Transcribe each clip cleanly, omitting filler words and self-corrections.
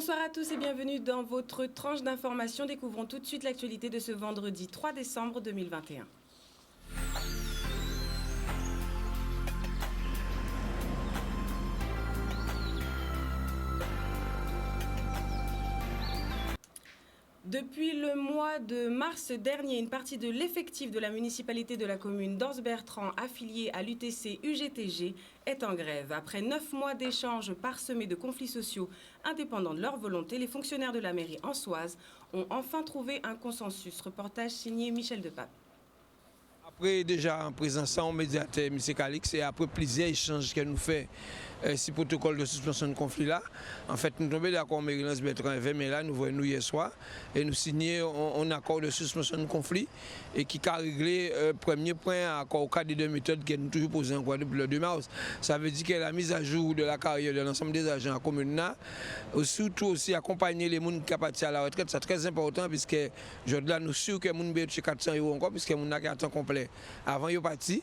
Bonsoir à tous et bienvenue dans votre tranche d'information. Découvrons tout de suite l'actualité de ce vendredi 3 décembre 2021. Depuis le mois de mars dernier, une partie de l'effectif de la municipalité de la commune d'Anse-Bertrand, affiliée à l'UTC-UGTG, est en grève. Après 9 mois d'échanges parsemés de conflits sociaux indépendants de leur volonté, les fonctionnaires de la mairie ansoise ont enfin trouvé un consensus. Reportage signé Michel Depape. Après déjà en présence au médiateur M. Calix et après plusieurs échanges que nous faisons ce protocole de suspension de conflit là, en fait nous tombons d'accord avec Lance Bertrand et mais là nous voyons hier soir et nous signons un accord de suspension de conflit et qui a réglé premier point accord au cadre des deux méthodes que nous toujours posé en Guadeloupe le 2 mars. Ça veut dire que la mise à jour de la carrière de l'ensemble des agents en commune là, surtout aussi accompagner les gens qui sont partis à la retraite, c'est très important puisque aujourd'hui nous sommes sûrs que les gens ont 400 € encore puisque les gens ont un temps complet avant de partir.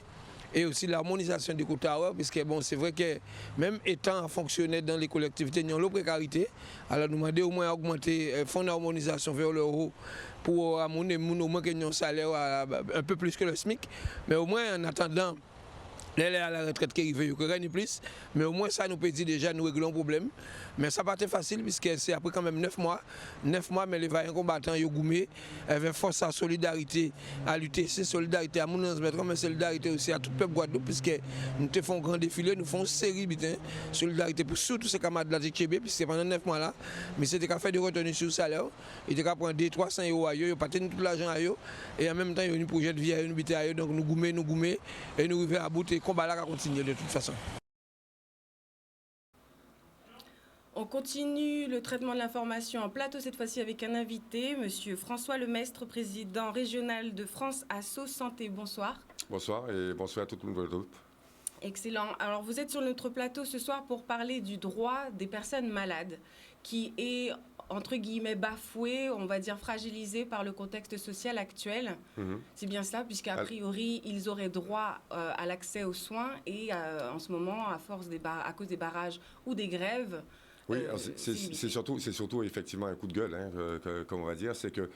Et aussi l'harmonisation des coûts horaires, puisque bon, c'est vrai que même étant fonctionnaire dans les collectivités, nous avons la précarité. Alors nous demandons au moins augmenter le fonds d'harmonisation vers l'euro pour amener au moins un salaire un peu plus que le SMIC. Mais au moins en attendant, elle est à la retraite qui arrive, il gagne plus. Mais au moins ça nous peut dire déjà nous réglons le problème. Mais ça n'a pas été facile puisque c'est après quand même 9 mois. 9 mois, mais les vaillants combattants, ils ont goumé. Avec force à solidarité à l'UTC, solidarité à Mounans Bertrand, mais solidarité aussi à tout le peuple Guadeloupe puisque nous te faisons un grand défilé, nous faisons une série de solidarité pour surtout ces camarades de la TCB, puisque pendant 9 mois là, mais c'était qu'à faire de retenue sur le salaire. Il était qu'à prendre 300 € à eux, ils n'ont pas tenu tout l'argent à eux. Et en même temps, il y a un projet de vie à eux, à eux. Donc nous goumé, et nous arrivons à bout et le combat là va continuer de toute façon. On continue le traitement de l'information en plateau, cette fois-ci avec un invité, Monsieur François Lemestre, président régional de France Asso Santé. Bonsoir. Bonsoir et bonsoir à tout le monde. Excellent. Alors vous êtes sur notre plateau ce soir pour parler du droit des personnes malades qui est, entre guillemets, bafoué, on va dire fragilisé par le contexte social actuel. C'est bien cela, puisqu'à priori, ils auraient droit à l'accès aux soins et en ce moment, à cause des barrages ou des grèves. Oui, c'est surtout effectivement un coup de gueule, comme on va dire, c'est que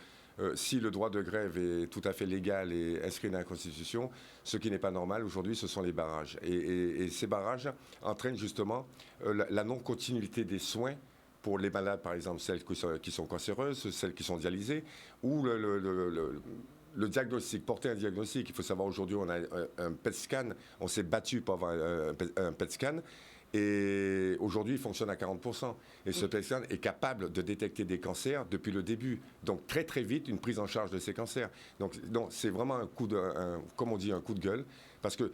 si le droit de grève est tout à fait légal et inscrit dans la Constitution, ce qui n'est pas normal aujourd'hui, ce sont les barrages. Et ces barrages entraînent justement la non-continuité des soins pour les malades, par exemple, celles qui sont cancéreuses, celles qui sont dialysées, ou le diagnostic, porter un diagnostic. Il faut savoir aujourd'hui, on a un PET scan, on s'est battu pour avoir un PET scan. Et aujourd'hui, il fonctionne à 40%. Et ce PET scan est capable de détecter des cancers depuis le début. Donc très très vite, une prise en charge de ces cancers. Donc c'est vraiment un coup de gueule, parce que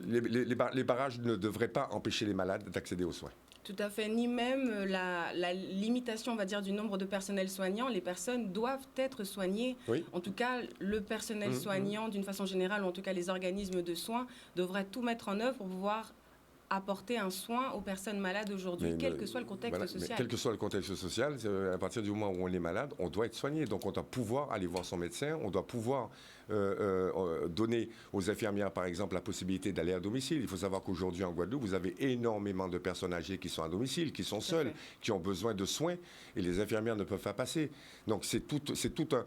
les barrages ne devraient pas empêcher les malades d'accéder aux soins. Tout à fait, ni même la limitation, on va dire, du nombre de personnels soignants. Les personnes doivent être soignées. Oui. En tout cas, le personnel soignant, d'une façon générale, ou en tout cas les organismes de soins, devraient tout mettre en œuvre pour pouvoir apporter un soin aux personnes malades aujourd'hui, quel que soit le contexte social. Quel que soit le contexte social, à partir du moment où on est malade, on doit être soigné. Donc on doit pouvoir aller voir son médecin, on doit pouvoir donner aux infirmières, par exemple, la possibilité d'aller à domicile. Il faut savoir qu'aujourd'hui, en Guadeloupe, vous avez énormément de personnes âgées qui sont à domicile, qui sont seules, qui ont besoin de soins, et les infirmières ne peuvent pas passer. Donc c'est tout un...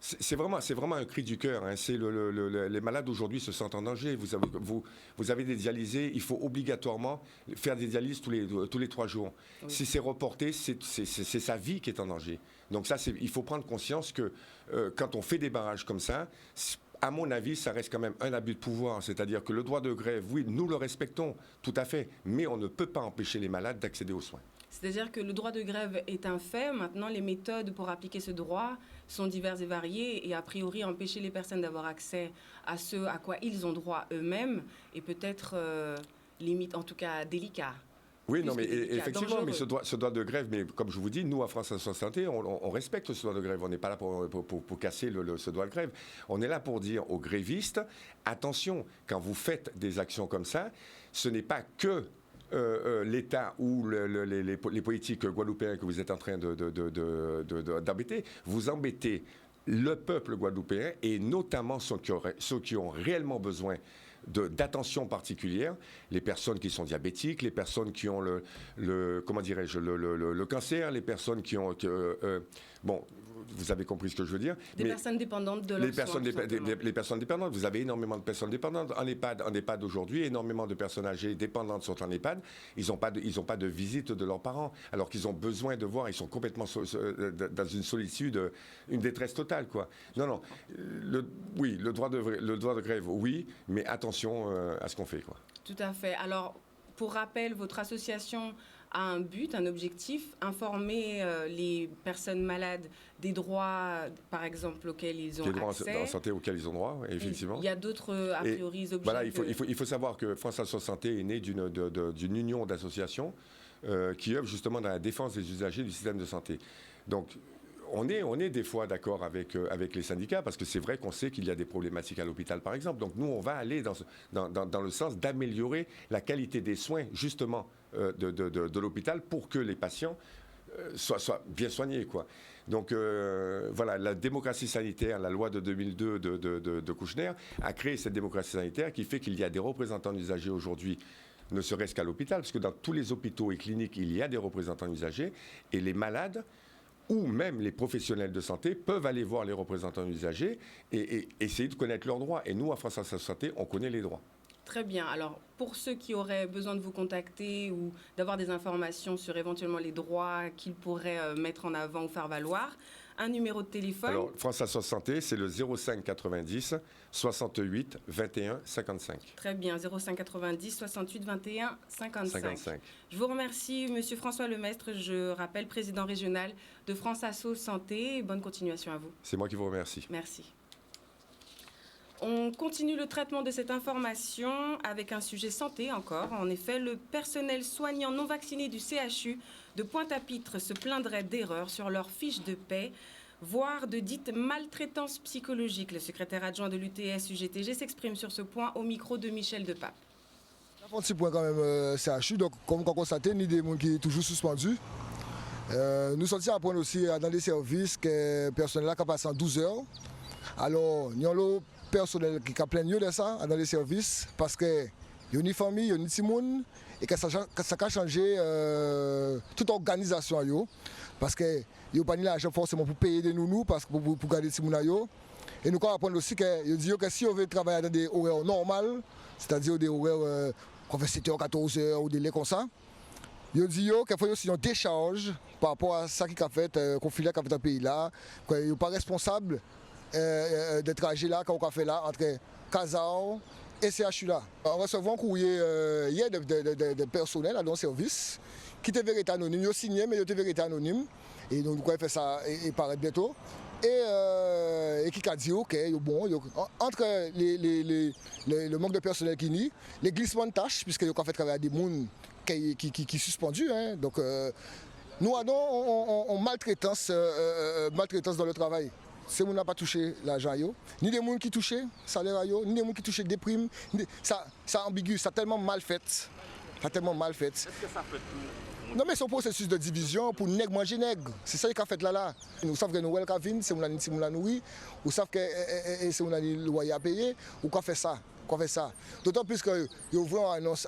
C'est vraiment un cri du cœur. Les malades aujourd'hui se sentent en danger. Vous avez des dialysés, il faut obligatoirement faire des dialyses tous les 3 jours. Oui. Si c'est reporté, c'est sa vie qui est en danger. Donc ça, il faut prendre conscience que quand on fait des barrages comme ça, à mon avis, ça reste quand même un abus de pouvoir. C'est-à-dire que le droit de grève, oui, nous le respectons, tout à fait, mais on ne peut pas empêcher les malades d'accéder aux soins. C'est-à-dire que le droit de grève est un fait. Maintenant, les méthodes pour appliquer ce droit sont diverses et variées. Et a priori, empêcher les personnes d'avoir accès à ce à quoi ils ont droit eux-mêmes est peut-être limite, en tout cas délicat. Oui, non, mais effectivement, mais ce droit de grève, mais comme je vous dis, nous, à France Asso Santé, on respecte ce droit de grève. On n'est pas là pour casser ce droit de grève. On est là pour dire aux grévistes, attention, quand vous faites des actions comme ça, ce n'est pas que l'État ou les politiques guadeloupéens que vous êtes en train d'embêter, vous embêtez le peuple guadeloupéen et notamment ceux qui ont réellement besoin d'attention particulière, les personnes qui sont diabétiques, les personnes qui ont le cancer, les personnes qui ont... bon, vous avez compris ce que je veux dire. Des personnes dépendantes de leurs soins. Les personnes dépendantes. Vous avez énormément de personnes dépendantes. En EHPAD aujourd'hui, énormément de personnes âgées dépendantes sont en EHPAD. Ils n'ont pas de visite de leurs parents, alors qu'ils ont besoin de voir. Ils sont complètement dans une solitude, une détresse totale, quoi. Non. Oui, le droit de grève, oui, mais attention à ce qu'on fait, quoi. Tout à fait. Alors, pour rappel, votre association a un but, un objectif, informer les personnes malades des droits, par exemple, auxquels ils ont accès. Des droits en santé auxquels ils ont droit, effectivement. Il y a d'autres, a priori, objectifs. Voilà, il faut savoir que France Asso Santé est né d'une union d'associations qui œuvrent justement dans la défense des usagers du système de santé. Donc, on est des fois d'accord avec les syndicats, parce que c'est vrai qu'on sait qu'il y a des problématiques à l'hôpital, par exemple. Donc nous, on va aller dans le sens d'améliorer la qualité des soins, justement, de l'hôpital pour que les patients soient bien soignés, quoi. Donc voilà, la démocratie sanitaire, la loi de 2002 de Kouchner a créé cette démocratie sanitaire qui fait qu'il y a des représentants d'usagers aujourd'hui, ne serait-ce qu'à l'hôpital, parce que dans tous les hôpitaux et cliniques, il y a des représentants d'usagers, et les malades ou même les professionnels de santé peuvent aller voir les représentants usagers et essayer de connaître leurs droits. Et nous, à France Asso Santé, on connaît les droits. Très bien. Alors, pour ceux qui auraient besoin de vous contacter ou d'avoir des informations sur éventuellement les droits qu'ils pourraient mettre en avant ou faire valoir, un numéro de téléphone. Alors, France Asso Santé, c'est le 05 90 68 21 55. Très bien, 05 90 68 21 55. Je vous remercie, Monsieur François Lemestre, je rappelle président régional de France Asso Santé. Bonne continuation à vous. C'est moi qui vous remercie. Merci. On continue le traitement de cette information avec un sujet santé encore. En effet, le personnel soignant non vacciné du CHU de Pointe-à-Pitre se plaindrait d'erreurs sur leur fiche de paie, voire de dites maltraitances psychologiques. Le secrétaire adjoint de l'UTS-UGTG s'exprime sur ce point au micro de Michel Depape. Un petit point quand même CHU, donc comme on constate, il y a des gens qui sont toujours suspendus. Nous sommes à apprendre aussi dans les services que le personnel a passé en 12 heures. Alors, il y a le personnel qui a plein de ça dans les services parce que il y a une famille, il y a une petite monde et que ça a changé toute organisation. Parce que il n'y a pas l'argent forcément pour payer des nounous parce que pour garder les petits gens. Et nous apprendre aussi que si on veut travailler dans des horaires normaux, c'est-à-dire des horaires qu'on fait 7h, 14h ou des laits comme ça, il dit qu'il faut aussi une décharge par rapport à ça qui a fait le conflit qui a fait dans le pays là, qu'il n'est pas responsable des trajets là qu'on a fait là entre Kazao et CHU là. On recevait un courrier hier de personnel dans le service qui était vérité anonyme, ils ont signé mais ils étaient vérité anonyme et donc on a fait ça et paraît bientôt et qui a dit ok bon entre le manque de personnel qui nie, les glissements de tâches puisque on a fait travailler des gens qui suspendus hein, donc nous avons en maltraitance dans le travail. Ces gens n'ont pas touché l'argent, ni des gens qui touchent le salaire, ni des gens qui touchent des primes. Ça ambigu, ça tellement mal fait. Est-ce que ça fait tout? Non mais c'est un processus de division pour nègre manger nègre. C'est ça qui a fait là. Nous savons que nous avons c'est nous la nourrir. Nous savons que c'est nous le loyer à payer. Ou qu'on fait ça. D'autant plus que nous avons annonce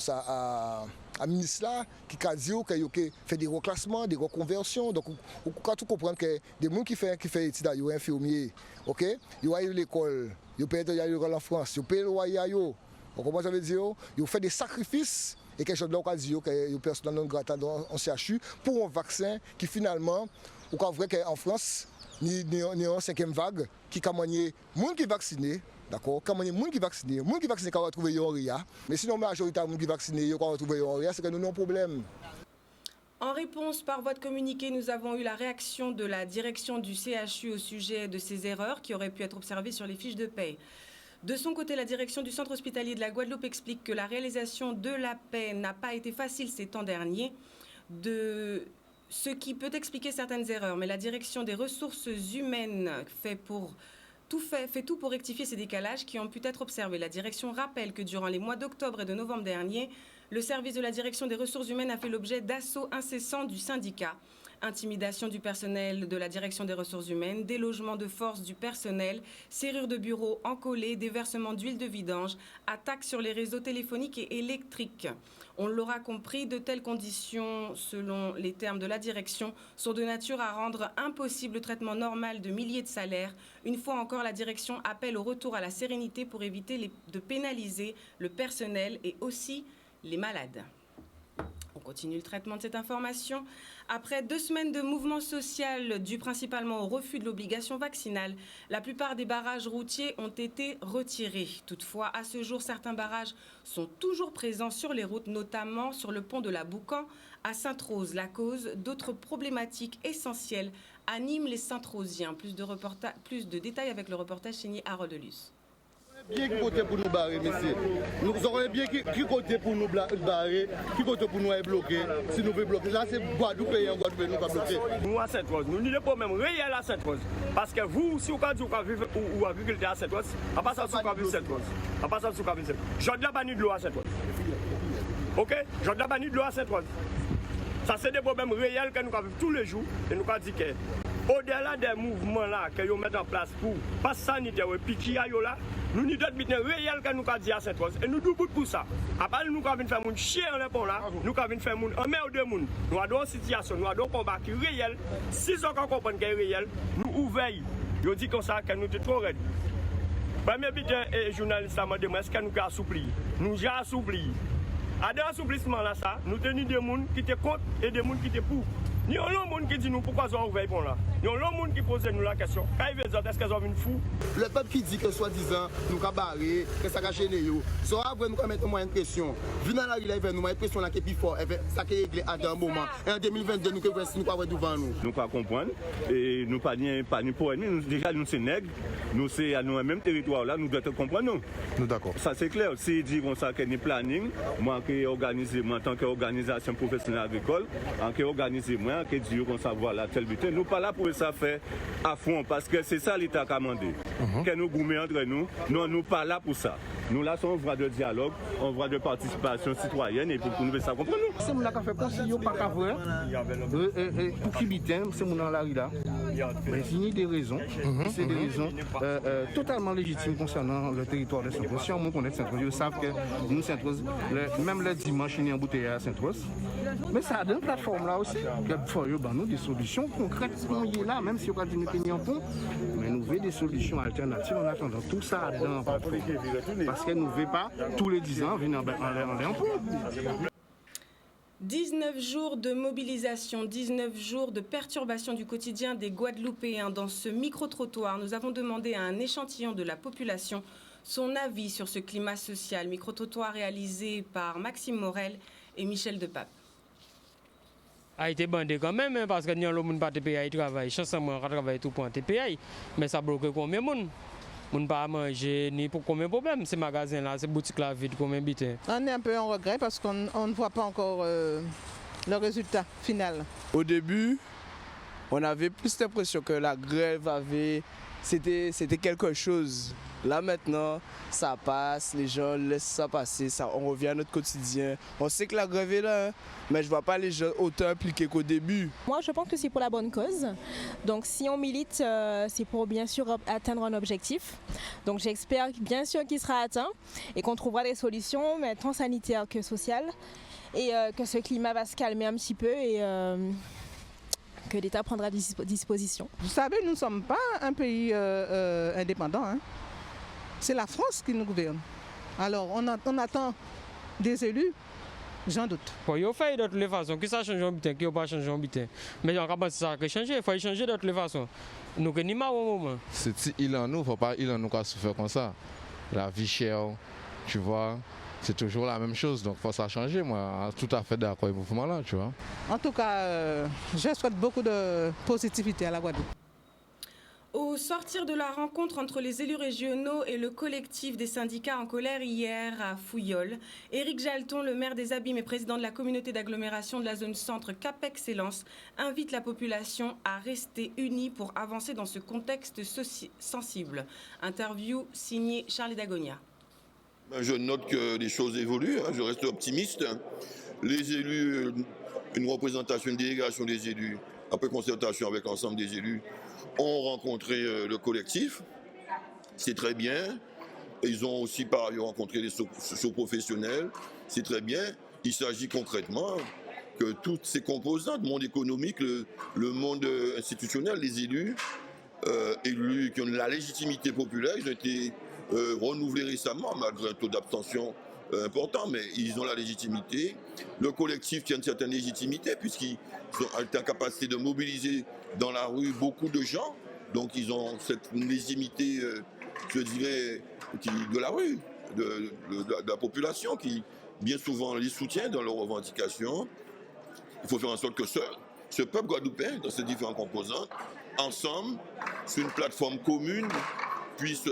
à ministre là qui a dit qu'il fait des reclassements, des reconversions. Donc on peut tout comprendre que des gens qui fait études, ils sont infirmiers, ok, ils ont eu l'école, ils payent l'école en France, ils payent le loyer, on commence à dire, ils font des sacrifices et quelque chose de l'autre dit que les personnes non grata en CHU pour un vaccin qui finalement, on voit qu'en France, il y a une cinquième vague qui a manié les gens qui sont vaccinés. D'accord, quand les gens qui sont vaccinés, qui vont retrouver un RIA. Mais sinon, la majorité des gens qui sont vaccinés, qui vont retrouver un RIA, c'est que nous avons un problème. En réponse par voie de communiqué, nous avons eu la réaction de la direction du CHU au sujet de ces erreurs qui auraient pu être observées sur les fiches de paie. De son côté, la direction du centre hospitalier de la Guadeloupe explique que la réalisation de la paie n'a pas été facile ces temps derniers, ce qui peut expliquer certaines erreurs. Mais la direction des ressources humaines fait tout pour rectifier ces décalages qui ont pu être observés. La direction rappelle que durant les mois d'octobre et de novembre dernier, le service de la direction des ressources humaines a fait l'objet d'assauts incessants du syndicat. Intimidation du personnel de la direction des ressources humaines, délogement de force du personnel, serrure de bureau encollée, déversement d'huile de vidange, attaques sur les réseaux téléphoniques et électriques. On l'aura compris, de telles conditions, selon les termes de la direction, sont de nature à rendre impossible le traitement normal de milliers de salaires. Une fois encore, la direction appelle au retour à la sérénité pour éviter de pénaliser le personnel et aussi les malades. On continue le traitement de cette information. Après 2 semaines de mouvement social dû principalement au refus de l'obligation vaccinale, la plupart des barrages routiers ont été retirés. Toutefois, à ce jour, certains barrages sont toujours présents sur les routes, notamment sur le pont de la Boucan à Sainte-Rose. La cause d'autres problématiques essentielles animent les Sainte-Rosiens. Plus de détails avec le reportage signé Harold Luce. Bien qui côté pour nous barrer, messieurs. Nous aurons bien qui côté pour nous barrer, qui côté pour nous bloquer, si nous voulons bloquer. Là, c'est Guadeloupe et Guadeloupe nous pas bloquer. Nous à Sainte-Rose, nous avons des problèmes réels à Sainte-Rose. Parce que vous, si vous vivez ou agriculteur à Sainte-Rose, à part ça, vous vivez Sainte-Rose. À part ça, vous vivez Sainte-Rose. J'ai de la bannie de l'eau à Sainte-Rose. Ok? J'ai de la bannie de l'eau à Sainte-Rose. Ça, c'est des problèmes réels que nous vivons tous les jours et nous avons dit que au-delà des mouvements là que nous mettons en place pour passe sanitaire et puis qui a là, nous avons d'autres business réels que nous avons dit à Sainte-Rose. Et nous devons pour ça. À part nous avons fait mon chien en pont là, nous avons fait mon en mer de monde. Nous avons une situation, nous avons un combat qui est réel. Si on comprend qu'il est réel, nous ouvrons. Je dis comme ça que nous sommes trop raides. Premier butin et journaliste m'a demandé est-ce que nous avons assoupli. Nous avons assoupli. À des assouplissements là, ça, nous tenons des gens qui étaient contre et des gens qui étaient pour. Nous avons des gens qui disent nous pourquoi ils ont ouvert pour là. Nous avons des gens qui posent nous la question. Quand ils veulent, est-ce qu'ils ont une fou? Le peuple qui dit que soi-disant, nous avons barré, que ça a gêné, ça va nous mettre moins de pression. Vu dans la rue, nous avons une pression qui est plus forte, ça qui est réglé à un moment. Et en 2022, nous avons pas devant nous. Nous ne comprendre et nous pas ni pour ennemi. Déjà, nous sommes nègres, nous sommes à nous même territoire là, nous devons comprendre. Nous d'accord. Ça c'est clair. Si dit comme ça qu'il y a un planning, moi qui organisé, moi en tant qu'organisation professionnelle agricole, en qui organisé moi, qui dit qu'on savoir la tel but. Nous pas là pour ça faire à fond parce que c'est ça l'État qui a demandé. Que nous gourmets entre nous, non, nous pas là pour ça. Nous là, on voit de dialogue, on voit de participation citoyenne et pour nous faire ça comprendre. C'est mon qui a fait conseiller pas qu'à voir. Pour qui bitin, c'est mon dans la rue là. Mais il y a des raisons. C'est des raisons totalement légitimes concernant le territoire de Sainte-Rose. Si on connaît Sainte-Rose, ils savent que nous, Sainte-Rose, même le dimanche, il y a un bouteille à Sainte-Rose. Mais ça a une plateforme là aussi. Il faut nous des solutions concrètes qu'on y est là, même si on a dit que nous pont. Mais nous voulons des solutions alternatives en attendant tout ça dans la plateforme. Parce qu'elle ne veut pas tous les 10 ans venir en pont. 19 jours de mobilisation, 19 jours de perturbation du quotidien des Guadeloupéens. Dans ce micro-trottoir, nous avons demandé à un échantillon de la population son avis sur ce climat social. Micro-trottoir réalisé par Maxime Morel et Michel Depape. A été bandé quand même, hein, parce que nous avons pas TPI travail. Chancement, on travaille tout pour un TPI. Mais ça bloque combien de monde? On ne peut pas manger ni pour combien de problèmes. Ces magasins-là, ces boutiques-là vides, combien de bitins? On est un peu en regret parce qu'on ne voit pas encore le résultat final. Au début, on avait plus l'impression que la grève c'était quelque chose. Là maintenant, ça passe, les gens laissent ça passer, on revient à notre quotidien. On sait que la grève est là, hein, mais je ne vois pas les gens autant impliqués qu'au début. Moi, je pense que c'est pour la bonne cause. Donc si on milite, c'est pour bien sûr atteindre un objectif. Donc j'espère bien sûr qu'il sera atteint et qu'on trouvera des solutions, mais tant sanitaires que sociales, et que ce climat va se calmer un petit peu et que l'État prendra des dispositions. Vous savez, nous ne sommes pas un pays indépendant. Hein. C'est la France qui nous gouverne. Alors, on attend des élus, j'en doute. Il faut faire de toutes les façons, que ça change en bitin, qu'il n'y a pas changé en bitin. Mais on va ça changer, il faut changer de toutes les façons. Nous ne sommes pas au moment. C'est il en nous, il ne faut pas il en nous qu'à souffrir comme ça. La vie chère, tu vois, c'est toujours la même chose, donc il faut ça changer. Moi, tout à fait d'accord avec le mouvement là, tu vois. En tout cas, je souhaite beaucoup de positivité à la Guadeloupe. Au sortir de la rencontre entre les élus régionaux et le collectif des syndicats en colère hier à Fouillol, Éric Jalton, le maire des Abîmes et président de la communauté d'agglomération de la zone centre Cap Excellence, invite la population à rester unie pour avancer dans ce contexte sensible. Interview signée Charlie Dagonia. Je note que les choses évoluent, je reste optimiste. Les élus une représentation, une délégation des élus, après concertation avec l'ensemble des élus, ont rencontré le collectif. C'est très bien. Ils ont aussi par ailleurs rencontré les socio-professionnels. C'est très bien. Il s'agit concrètement que toutes ces composantes, le monde économique, le monde institutionnel, les élus qui ont la légitimité populaire, ils ont été renouvelés récemment, malgré un taux d'abstention important, mais ils ont la légitimité. Le collectif tient une certaine légitimité, puisqu'ils ont la capacité de mobiliser dans la rue beaucoup de gens. Donc ils ont cette légitimité, je dirais, de la rue, de la population, qui bien souvent les soutient dans leurs revendications. Il faut faire en sorte que ce peuple guadeloupéen, dans ses différentes composantes, ensemble, sur une plateforme commune, puisse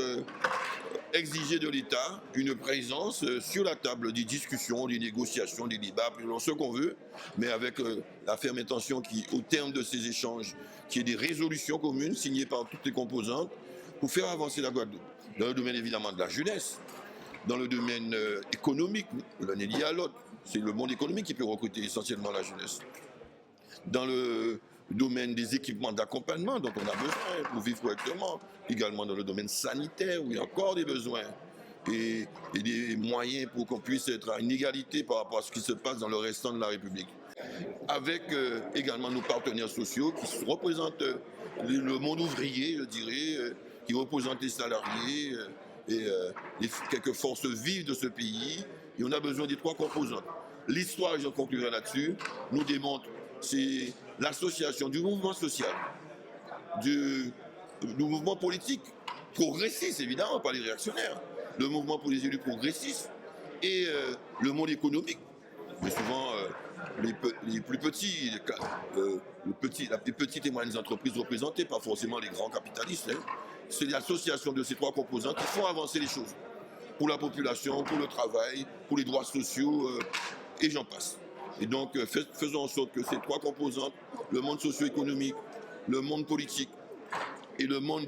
exiger de l'État une présence sur la table des discussions, des négociations, des débats, ce qu'on veut, mais avec la ferme intention au terme de ces échanges, qu'il y ait des résolutions communes signées par toutes les composantes pour faire avancer la Guadeloupe. Dans le domaine évidemment de la jeunesse, dans le domaine économique, l'un est lié à l'autre. C'est le monde économique qui peut recruter essentiellement la jeunesse. Dans le domaine des équipements d'accompagnement dont on a besoin pour vivre correctement, également dans le domaine sanitaire où il y a encore des besoins et des moyens pour qu'on puisse être à une égalité par rapport à ce qui se passe dans le restant de la République. Avec également nos partenaires sociaux qui représentent le monde ouvrier, je dirais, qui représentent les salariés et quelques forces vives de ce pays. Et on a besoin des trois composantes. L'histoire, je conclurai là-dessus, nous démontre c'est l'association du mouvement social, du mouvement politique, progressiste évidemment, pas les réactionnaires, le mouvement pour les élus progressistes et le monde économique. Mais souvent, les plus petits, les petites et moyennes entreprises représentées, pas forcément les grands capitalistes, c'est l'association de ces trois composantes qui font avancer les choses pour la population, pour le travail, pour les droits sociaux et j'en passe. Et donc, faisons en sorte que ces trois composantes, le monde socio-économique, le monde politique et le monde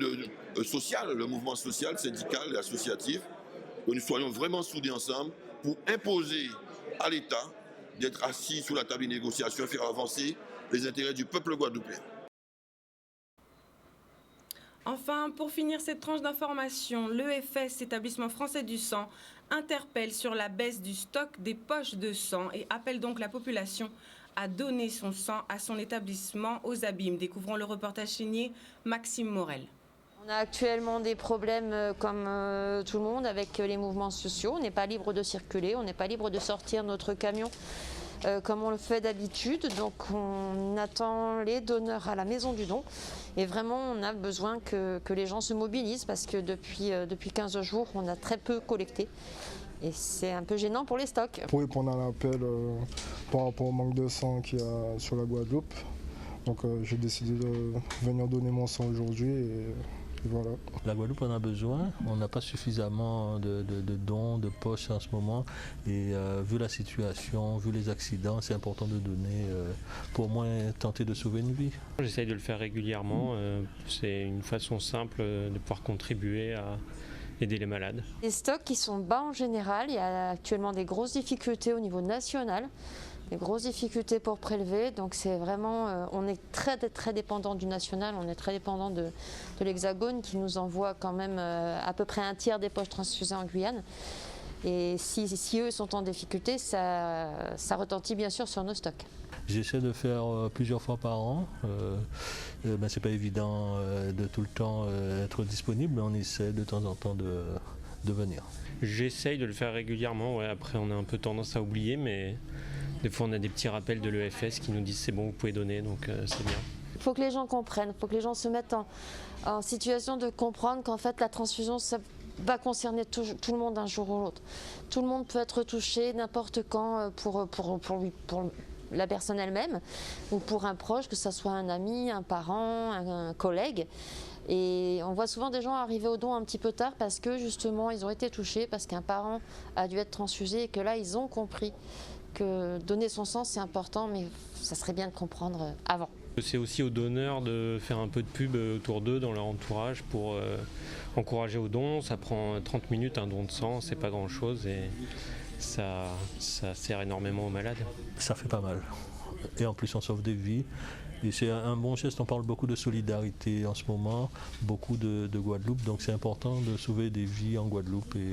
social, le mouvement social, syndical et associatif, que nous soyons vraiment soudés ensemble pour imposer à l'État d'être assis sous la table des négociations et faire avancer les intérêts du peuple guadeloupéen. Enfin, pour finir cette tranche d'information, l'EFS, établissement français du sang, interpelle sur la baisse du stock des poches de sang et appelle donc la population à donner son sang à son établissement aux abîmes. Découvrons le reportage signé Maxime Morel. On a actuellement des problèmes comme tout le monde avec les mouvements sociaux. On n'est pas libre de circuler, on n'est pas libre de sortir notre camion comme on le fait d'habitude. Donc on attend les donneurs à la maison du don. Et vraiment, on a besoin que les gens se mobilisent parce que depuis 15 jours, on a très peu collecté. Et c'est un peu gênant pour les stocks. Pour répondre à l'appel par rapport au manque de sang qu'il y a sur la Guadeloupe, donc j'ai décidé de venir donner mon sang aujourd'hui et voilà. La Guadeloupe en a besoin, on n'a pas suffisamment de dons, de poches en ce moment et vu la situation, vu les accidents, c'est important de donner pour au moins tenter de sauver une vie. J'essaye de le faire régulièrement, c'est une façon simple de pouvoir contribuer à aider les malades. Les stocks qui sont bas en général, il y a actuellement des grosses difficultés au niveau national. Des grosses difficultés pour prélever, donc c'est vraiment, on est très dépendant du national, on est très dépendant de l'Hexagone qui nous envoie quand même à peu près un tiers des poches transfusées en Guyane. Et si eux sont en difficulté, ça retentit bien sûr sur nos stocks. J'essaie de faire plusieurs fois par an, c'est pas évident de tout le temps être disponible, mais on essaie de temps en temps de venir. J'essaye de le faire régulièrement, ouais. Après on a un peu tendance à oublier, mais des fois on a des petits rappels de l'EFS qui nous disent c'est bon, vous pouvez donner, donc c'est bien. Il faut que les gens comprennent, il faut que les gens se mettent en situation de comprendre qu'en fait la transfusion ça va concerner tout le monde un jour ou l'autre. Tout le monde peut être touché n'importe quand pour la personne elle-même ou pour un proche, que ce soit un ami, un parent, un collègue. Et on voit souvent des gens arriver au don un petit peu tard parce que justement ils ont été touchés, parce qu'un parent a dû être transfusé et que là ils ont compris que donner son sang c'est important, mais ça serait bien de comprendre avant. C'est aussi aux donneurs de faire un peu de pub autour d'eux, dans leur entourage, pour encourager au don. Ça prend 30 minutes un don de sang, c'est pas grand chose et ça sert énormément aux malades. Ça fait pas mal. et en plus on sauve des vies. Et c'est un bon geste, on parle beaucoup de solidarité en ce moment, beaucoup de Guadeloupe, donc c'est important de sauver des vies en Guadeloupe et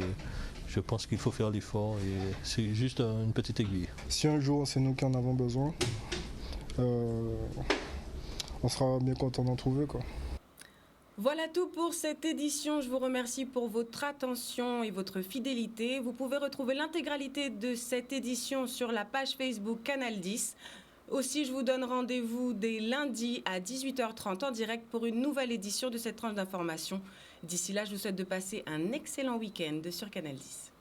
je pense qu'il faut faire l'effort et c'est juste une petite aiguille. Si un jour c'est nous qui en avons besoin, on sera bien content d'en trouver, quoi. Voilà tout pour cette édition. Je vous remercie pour votre attention et votre fidélité. Vous pouvez retrouver l'intégralité de cette édition sur la page Facebook Canal 10. Aussi, je vous donne rendez-vous dès lundi à 18h30 en direct pour une nouvelle édition de cette tranche d'information. D'ici là, je vous souhaite de passer un excellent week-end sur Canal 10.